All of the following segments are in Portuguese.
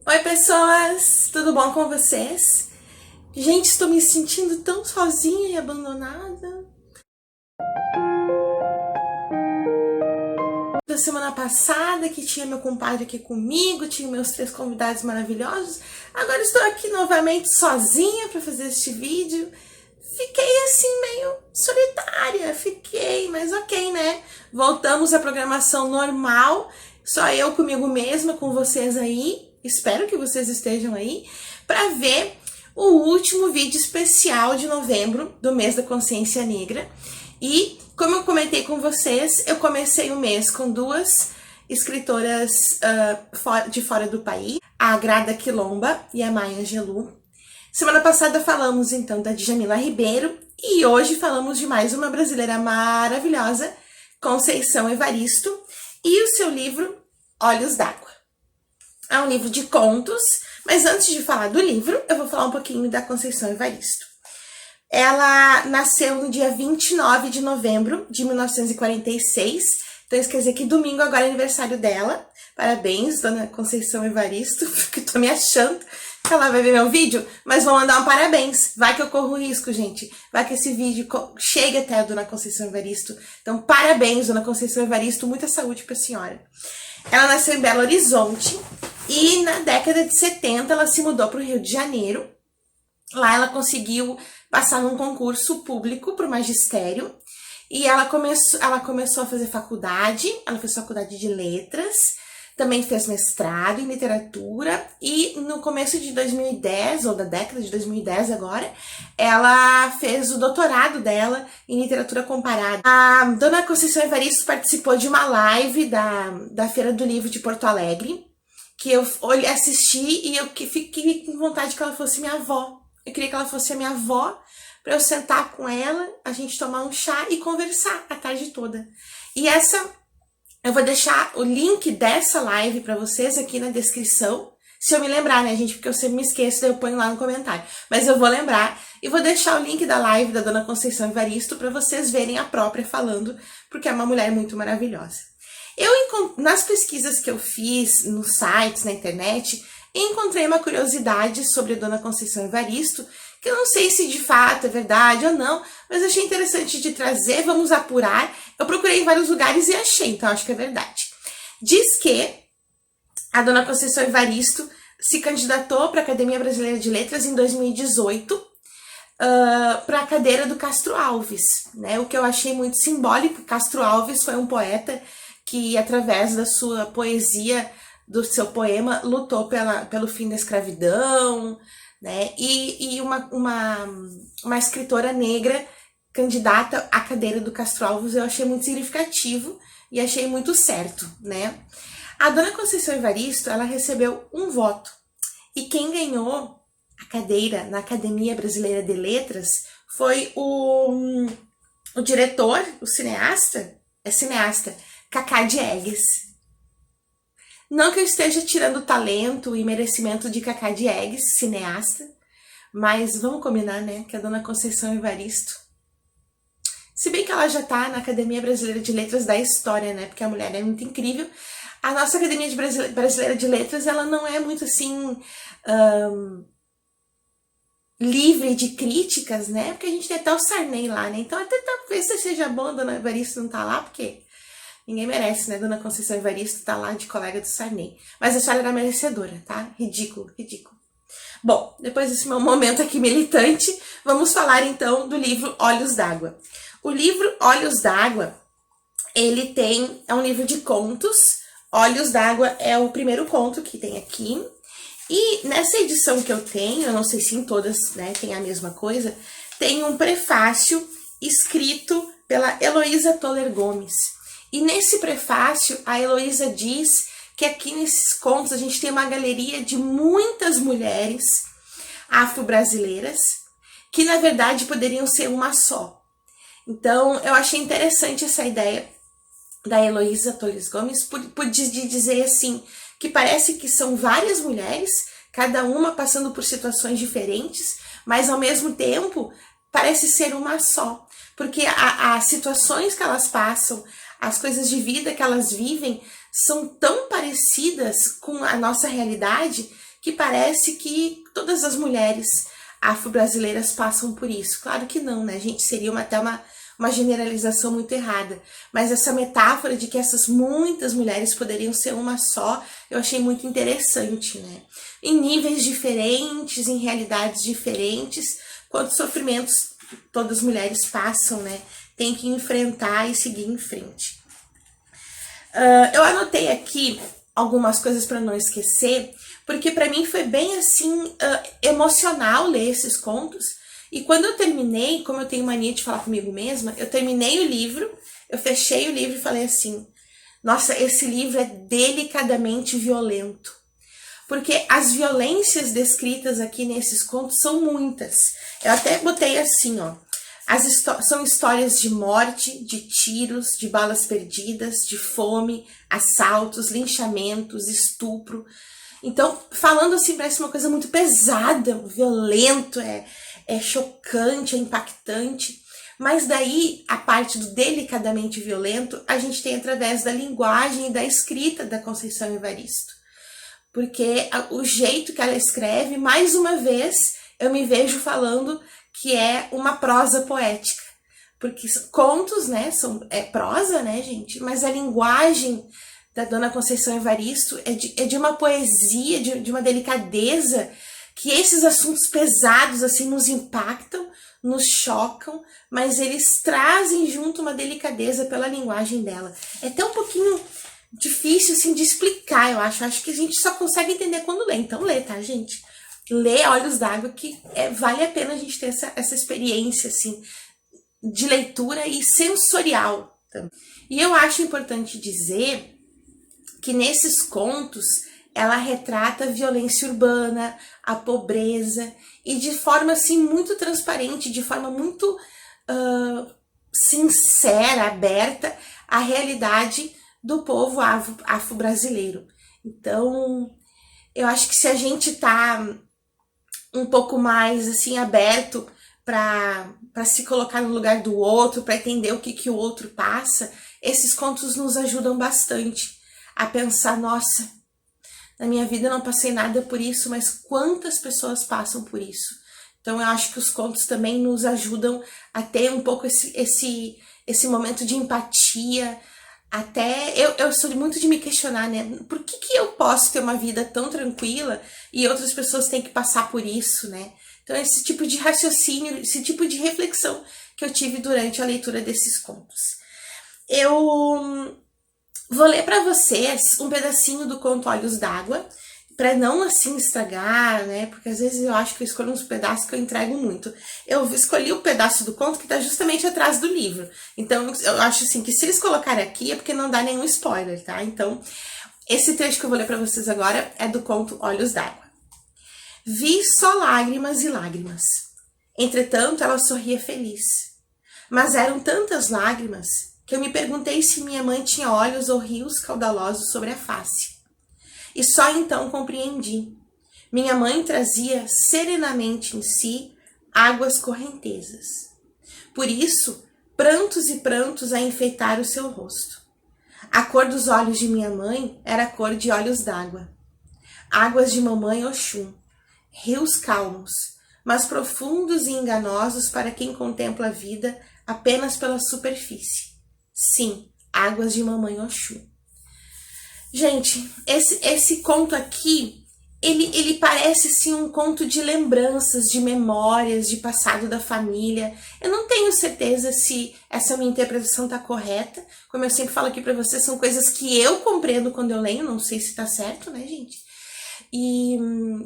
Oi, pessoas! Tudo bom com vocês? Gente, estou me sentindo tão sozinha e abandonada. Da semana passada, que tinha meu compadre aqui comigo, tinha meus 3 convidados maravilhosos. Agora estou aqui novamente sozinha para fazer este vídeo. Fiquei assim meio solitária, mas ok, né? Voltamos à programação normal, só eu comigo mesma, com vocês aí. Espero que vocês estejam aí para ver o último vídeo especial de novembro do mês da consciência negra. E como eu comentei com vocês, eu comecei o mês com 2 escritoras de fora do país, a Grada Quilomba e a Maya Angelou. Semana passada falamos então da Djamila Ribeiro e hoje falamos de mais uma brasileira maravilhosa, Conceição Evaristo, e o seu livro Olhos d'Água. É um livro de contos, mas antes de falar do livro, eu vou falar um pouquinho da Conceição Evaristo. Ela nasceu no dia 29 de novembro de 1946, então isso quer dizer que domingo agora é aniversário dela. Parabéns, dona Conceição Evaristo, porque tô me achando que ela vai ver meu vídeo, mas vou mandar um parabéns. Vai que eu corro risco, gente. Vai que esse vídeo chegue até a dona Conceição Evaristo. Então, parabéns, dona Conceição Evaristo, muita saúde pra senhora. Ela nasceu em Belo Horizonte e na década de 70 ela se mudou para o Rio de Janeiro. Lá ela conseguiu passar num concurso público para o magistério e ela começou a fazer faculdade. Ela fez faculdade de letras, também fez mestrado em literatura e no começo de 2010, ou da década de 2010 agora, ela fez o doutorado dela em literatura comparada. A dona Conceição Evaristo participou de uma live da Feira do Livro de Porto Alegre, que eu assisti e eu fiquei com vontade que ela fosse minha avó. Eu queria que ela fosse a minha avó, para eu sentar com ela, a gente tomar um chá e conversar a tarde toda. E eu vou deixar o link dessa live para vocês aqui na descrição, se eu me lembrar, né, gente, porque eu sempre me esqueço, daí eu ponho lá no comentário. Mas eu vou lembrar e vou deixar o link da live da dona Conceição Evaristo para vocês verem a própria falando, porque é uma mulher muito maravilhosa. Nas pesquisas que eu fiz nos sites, na internet, encontrei uma curiosidade sobre a dona Conceição Evaristo, que eu não sei se de fato é verdade ou não, mas achei interessante de trazer, vamos apurar. Eu procurei em vários lugares e achei, então acho que é verdade. Diz que a dona Conceição Evaristo se candidatou para a Academia Brasileira de Letras em 2018, para a cadeira do Castro Alves, né? O que eu achei muito simbólico. Castro Alves foi um poeta que, através da sua poesia, do seu poema, lutou pelo fim da escravidão, né? E uma escritora negra candidata à cadeira do Castro Alves, eu achei muito significativo e achei muito certo, né? A dona Conceição Evaristo, ela recebeu um voto, e quem ganhou a cadeira na Academia Brasileira de Letras foi o diretor, o cineasta, Cacá Diegues. Não que eu esteja tirando o talento e merecimento de Cacá Diegues, cineasta, mas vamos combinar, né, que a dona Conceição Evaristo, se bem que ela já tá na Academia Brasileira de Letras da história, né, porque a mulher é muito incrível, a nossa Academia Brasileira de Letras, ela não é muito assim livre de críticas, né, porque a gente tem até o Sarney lá, né, então até talvez seja bom a dona Evaristo não tá lá, porque ninguém merece, né? Dona Conceição Evaristo tá lá de colega do Sarney. Mas a senhora era merecedora, tá? Ridículo, ridículo. Bom, depois desse meu momento aqui militante, vamos falar então do livro Olhos d'Água. O livro Olhos d'Água, é um livro de contos. Olhos d'Água é o primeiro conto que tem aqui. E nessa edição que eu tenho, eu não sei se em todas, né, tem a mesma coisa, tem um prefácio escrito pela Heloísa Toller Gomes. E nesse prefácio, a Heloísa diz que aqui nesses contos a gente tem uma galeria de muitas mulheres afro-brasileiras que, na verdade, poderiam ser uma só. Então, eu achei interessante essa ideia da Heloísa Toller Gomes, de dizer assim, que parece que são várias mulheres, cada uma passando por situações diferentes, mas ao mesmo tempo parece ser uma só. Porque as situações que elas passam, as coisas de vida que elas vivem são tão parecidas com a nossa realidade que parece que todas as mulheres afro-brasileiras passam por isso. Claro que não, né, gente? Seria até uma generalização muito errada. Mas essa metáfora de que essas muitas mulheres poderiam ser uma só, eu achei muito interessante, né? Em níveis diferentes, em realidades diferentes, quantos sofrimentos todas as mulheres passam, né? Tem que enfrentar e seguir em frente. Eu anotei aqui algumas coisas para não esquecer, porque para mim foi bem assim emocional ler esses contos. E quando eu terminei, como eu tenho mania de falar comigo mesma, eu terminei o livro, eu fechei o livro e falei assim: nossa, esse livro é delicadamente violento. Porque as violências descritas aqui nesses contos são muitas. Eu até botei assim, ó. São histórias de morte, de tiros, de balas perdidas, de fome, assaltos, linchamentos, estupro. Então, falando assim, parece uma coisa muito pesada, violento, é chocante, é impactante. Mas daí, a parte do delicadamente violento, a gente tem através da linguagem e da escrita da Conceição Evaristo. Porque o jeito que ela escreve, mais uma vez, eu me vejo falando que é uma prosa poética. Porque contos, né, é prosa, né, gente? Mas a linguagem da Dona Conceição Evaristo é de uma poesia, de uma delicadeza, que esses assuntos pesados, assim, nos impactam, nos chocam, mas eles trazem junto uma delicadeza pela linguagem dela. É até um pouquinho difícil, assim, de explicar, eu acho. Acho que a gente só consegue entender quando lê. Então lê, tá, gente? Lê Olhos d'Água, que vale a pena a gente ter essa experiência, assim, de leitura e sensorial também. E eu acho importante dizer que nesses contos ela retrata a violência urbana, a pobreza, e de forma, assim, muito transparente, de forma muito sincera, aberta, a realidade do povo afro-brasileiro. Então, eu acho que se a gente tá um pouco mais, assim, aberto para se colocar no lugar do outro, para entender o que o outro passa, esses contos nos ajudam bastante a pensar, nossa, na minha vida eu não passei nada por isso, mas quantas pessoas passam por isso? Então eu acho que os contos também nos ajudam a ter um pouco esse momento de empatia. Até eu sou muito de me questionar, né? Por que eu posso ter uma vida tão tranquila e outras pessoas têm que passar por isso, né? Então esse tipo de raciocínio, esse tipo de reflexão que eu tive durante a leitura desses contos. Eu vou ler para vocês um pedacinho do conto Olhos d'Água, para não assim estragar, né? Porque às vezes eu acho que eu escolho uns pedaços que eu entrego muito. Eu escolhi o pedaço do conto que tá justamente atrás do livro. Então eu acho assim que se eles colocarem aqui é porque não dá nenhum spoiler, tá? Então esse trecho que eu vou ler para vocês agora é do conto Olhos d'Água. Vi só lágrimas e lágrimas. Entretanto, ela sorria feliz. Mas eram tantas lágrimas que eu me perguntei se minha mãe tinha olhos ou rios caudalosos sobre a face. E só então compreendi. Minha mãe trazia serenamente em si águas correntezas. Por isso, prantos e prantos a enfeitar o seu rosto. A cor dos olhos de minha mãe era a cor de olhos d'água. Águas de mamãe Oxum, rios calmos, mas profundos e enganosos para quem contempla a vida apenas pela superfície. Sim, águas de mamãe Oxum. Gente, esse conto aqui, ele parece sim um conto de lembranças, de memórias, de passado da família. Eu não tenho certeza se essa minha interpretação tá correta. Como eu sempre falo aqui pra vocês, são coisas que eu compreendo quando eu leio, não sei se tá certo, né, gente? E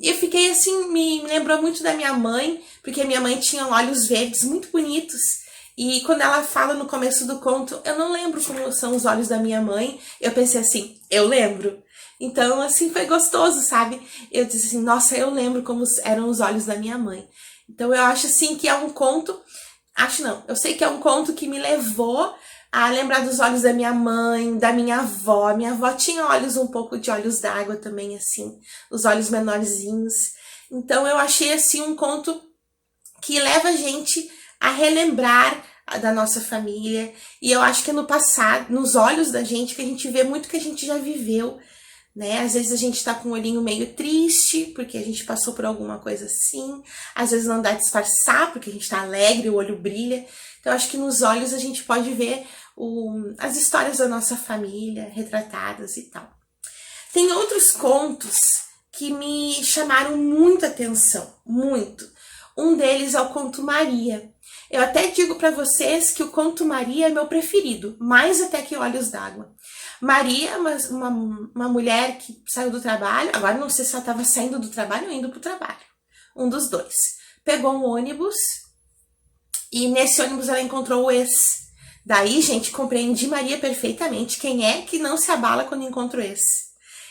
eu fiquei assim, me lembrou muito da minha mãe, porque a minha mãe tinha olhos verdes muito bonitos. E quando ela fala no começo do conto, eu não lembro como são os olhos da minha mãe, eu pensei assim, eu lembro. Então, assim, foi gostoso, sabe? Eu disse assim, nossa, eu lembro como eram os olhos da minha mãe. Então, eu acho, assim, que é um conto, acho não, eu sei que é um conto que me levou a lembrar dos olhos da minha mãe, da minha avó. Minha avó tinha olhos, um pouco de olhos d'água também, assim, os olhos menorzinhos. Então, eu achei, assim, um conto que leva a gente a relembrar da nossa família, e eu acho que é no passado, nos olhos da gente, que a gente vê muito que a gente já viveu, né? Às vezes a gente tá com o olhinho meio triste, porque a gente passou por alguma coisa assim. Às vezes não dá de disfarçar, porque a gente tá alegre, o olho brilha. Então, acho que nos olhos a gente pode ver as histórias da nossa família retratadas e tal. Tem outros contos que me chamaram muita atenção, muito. Um deles é o Conto Maria. Eu até digo para vocês que o Conto Maria é meu preferido, mais até que Olhos d'Água. Maria é uma mulher que saiu do trabalho, agora não sei se ela estava saindo do trabalho ou indo para o trabalho, um dos dois. Pegou um ônibus e nesse ônibus ela encontrou o ex. Daí, gente, compreendi Maria perfeitamente. Quem é que não se abala quando encontra o ex?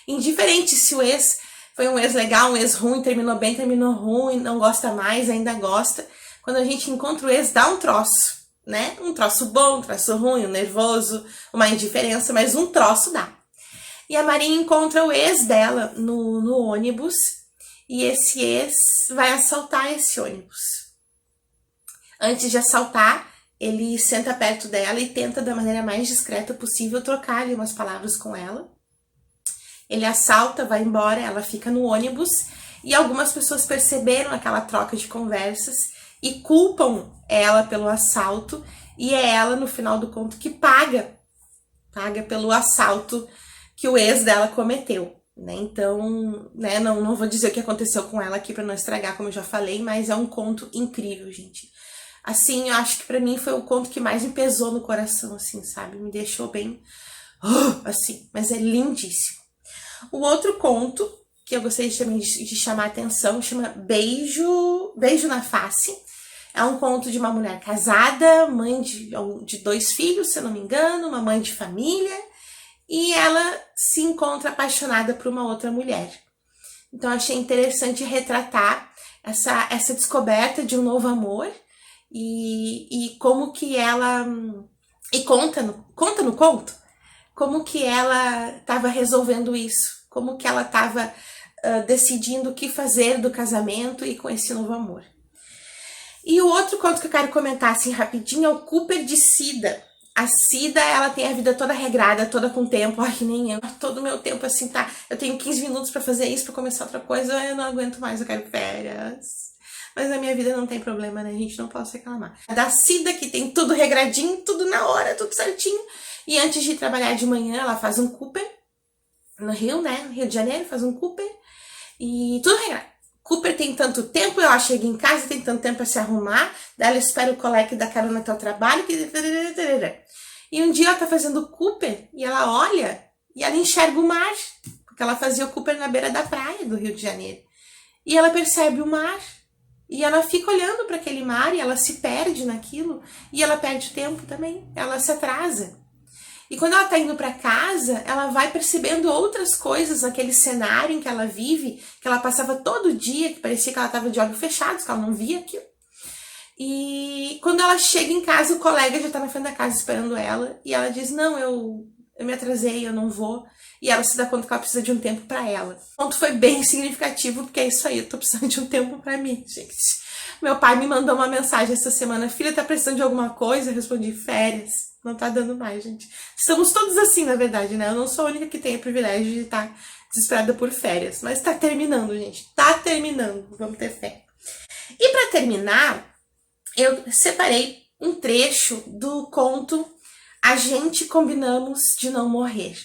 Indiferente se o ex foi um ex legal, um ex ruim, terminou bem, terminou ruim, não gosta mais, ainda gosta. Quando a gente encontra o ex, dá um troço, né? Um troço bom, um troço ruim, um nervoso, uma indiferença, mas um troço dá. E a Maria encontra o ex dela no ônibus e esse ex vai assaltar esse ônibus. Antes de assaltar, ele senta perto dela e tenta, da maneira mais discreta possível, trocar ali umas palavras com ela. Ele assalta, vai embora, ela fica no ônibus e algumas pessoas perceberam aquela troca de conversas e culpam ela pelo assalto e é ela, no final do conto, que paga pelo assalto que o ex dela cometeu, né? Então, né, não vou dizer o que aconteceu com ela aqui para não estragar, como eu já falei, mas é um conto incrível, gente. Assim, eu acho que para mim foi o conto que mais me pesou no coração, assim, sabe? Me deixou bem, assim, mas é lindíssimo. O outro conto que eu gostaria também de chamar a atenção chama Beijo na Face. É um conto de uma mulher casada, mãe de 2 filhos, se eu não me engano, uma mãe de família, e ela se encontra apaixonada por uma outra mulher. Então, eu achei interessante retratar essa descoberta de um novo amor e como que ela... E conta no conto como que ela estava resolvendo isso, como que ela estava decidindo o que fazer do casamento e com esse novo amor. E o outro conto que eu quero comentar assim rapidinho é o Cooper de Cida. A Cida, ela tem a vida toda regrada, toda com tempo, ai, que nem eu. Todo o meu tempo assim, tá, eu tenho 15 minutos pra fazer isso, pra começar outra coisa, eu não aguento mais, eu quero férias. Mas na minha vida não tem problema, né, gente, não posso reclamar. A da Cida, que tem tudo regradinho, tudo na hora, tudo certinho. E antes de trabalhar de manhã, ela faz um Cooper, no Rio, né, no Rio de Janeiro, faz um Cooper. E tudo regrado. Cooper tem tanto tempo, ela chega em casa, tem tanto tempo para se arrumar, daí ela espera o colega dar carona até o trabalho, e um dia ela tá fazendo Cooper, e ela olha, e ela enxerga o mar, porque ela fazia o Cooper na beira da praia do Rio de Janeiro. E ela percebe o mar, e ela fica olhando para aquele mar, e ela se perde naquilo, e ela perde tempo também, ela se atrasa. E quando ela tá indo para casa, ela vai percebendo outras coisas naquele cenário em que ela vive, que ela passava todo dia, que parecia que ela tava de olhos fechados, que ela não via aquilo. E quando ela chega em casa, o colega já tá na frente da casa esperando ela, e ela diz, não, eu me atrasei, eu não vou. E ela se dá conta que ela precisa de um tempo para ela. O ponto foi bem significativo, porque é isso aí, eu tô precisando de um tempo para mim, gente. Meu pai me mandou uma mensagem essa semana, filha, tá precisando de alguma coisa? Eu respondi, férias. Não tá dando mais, gente. Estamos todos assim, na verdade, né? Eu não sou a única que tem o privilégio de estar desesperada por férias. Mas tá terminando, gente. Tá terminando. Vamos ter fé. E pra terminar, eu separei um trecho do conto A Gente Combinamos de Não Morrer.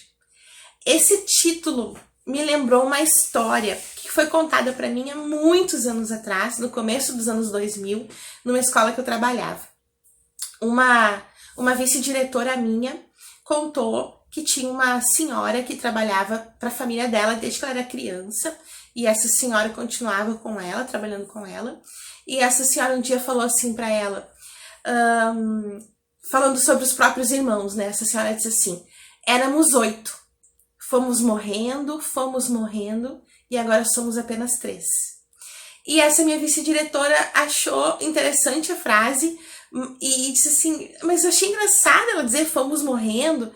Esse título me lembrou uma história que foi contada pra mim há muitos anos atrás, no começo dos anos 2000, numa escola que eu trabalhava. Uma vice-diretora minha contou que tinha uma senhora que trabalhava para a família dela desde que ela era criança, e essa senhora continuava com ela, trabalhando com ela, e essa senhora um dia falou assim para ela, falando sobre os próprios irmãos, né? Essa senhora disse assim, éramos 8, fomos morrendo, e agora somos apenas 3. E essa minha vice-diretora achou interessante a frase, e disse assim, mas eu achei engraçado ela dizer fomos morrendo.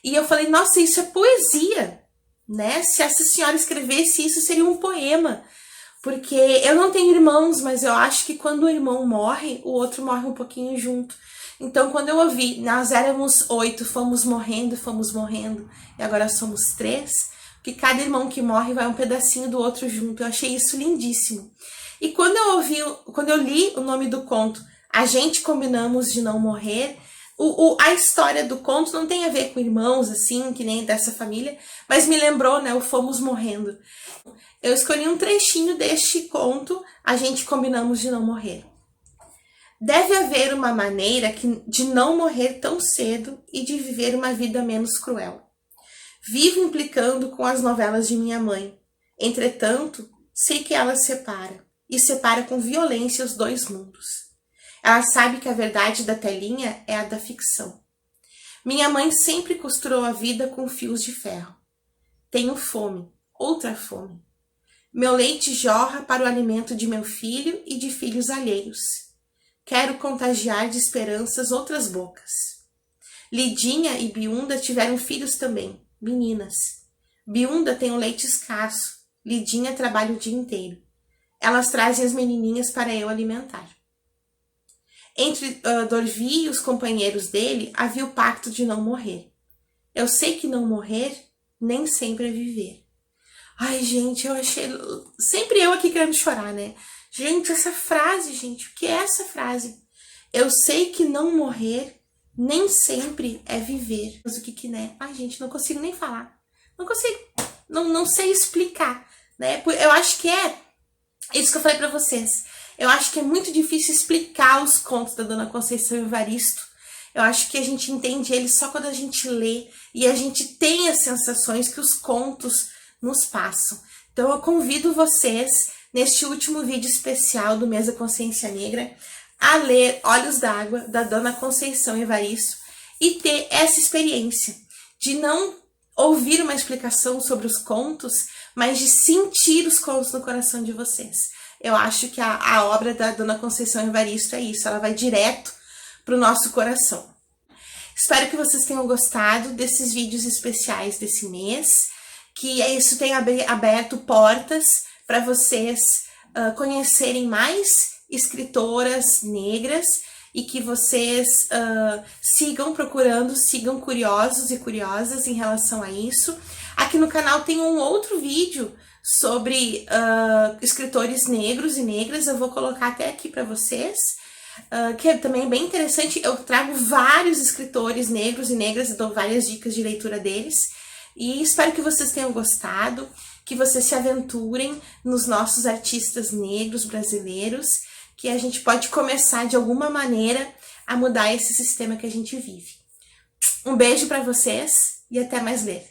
E eu falei, nossa, isso é poesia, né? Se essa senhora escrevesse isso, seria um poema. Porque eu não tenho irmãos, mas eu acho que quando o irmão morre, o outro morre um pouquinho junto. Então, quando eu ouvi, nós éramos 8, fomos morrendo, e agora somos 3, que cada irmão que morre vai um pedacinho do outro junto. Eu achei isso lindíssimo. E quando eu li o nome do conto, A Gente Combinamos de Não Morrer, a história do conto não tem a ver com irmãos, assim, que nem dessa família, mas me lembrou, né, o Fomos Morrendo. Eu escolhi um trechinho deste conto, A Gente Combinamos de Não Morrer. Deve haver uma maneira de não morrer tão cedo e de viver uma vida menos cruel. Vivo implicando com as novelas de minha mãe. Entretanto, sei que ela separa, e separa com violência os dois mundos. Ela sabe que a verdade da telinha é a da ficção. Minha mãe sempre costurou a vida com fios de ferro. Tenho fome, outra fome. Meu leite jorra para o alimento de meu filho e de filhos alheios. Quero contagiar de esperanças outras bocas. Lidinha e Biunda tiveram filhos também, meninas. Biunda tem um leite escasso, Lidinha trabalha o dia inteiro. Elas trazem as menininhas para eu alimentar. Entre Dorvi e os companheiros dele havia o pacto de não morrer. Eu sei que não morrer nem sempre é viver. Ai, gente, eu achei... Sempre eu aqui querendo chorar, né? Gente, essa frase, gente, o que é essa frase? Eu sei que não morrer nem sempre é viver. Mas o que né? Ai, gente, não consigo nem falar. Não consigo. Não sei explicar, né? Eu acho que é isso que eu falei pra vocês. Eu acho que é muito difícil explicar os contos da Dona Conceição Evaristo. Eu acho que a gente entende eles só quando a gente lê e a gente tem as sensações que os contos nos passam. Então eu convido vocês, neste último vídeo especial do mês da Consciência Negra, a ler Olhos d'Água, da Dona Conceição Evaristo, e ter essa experiência de não ouvir uma explicação sobre os contos, mas de sentir os contos no coração de vocês. Eu acho que a obra da Dona Conceição Evaristo é isso, ela vai direto para o nosso coração. Espero que vocês tenham gostado desses vídeos especiais desse mês, que isso tenha aberto portas para vocês conhecerem mais escritoras negras e que vocês sigam procurando, sigam curiosos e curiosas em relação a isso. Aqui no canal tem um outro vídeo sobre escritores negros e negras, eu vou colocar até aqui para vocês, que é também bem interessante. Eu trago vários escritores negros e negras e dou várias dicas de leitura deles. E espero que vocês tenham gostado, que vocês se aventurem nos nossos artistas negros brasileiros, que a gente pode começar de alguma maneira a mudar esse sistema que a gente vive. Um beijo para vocês e até mais ler.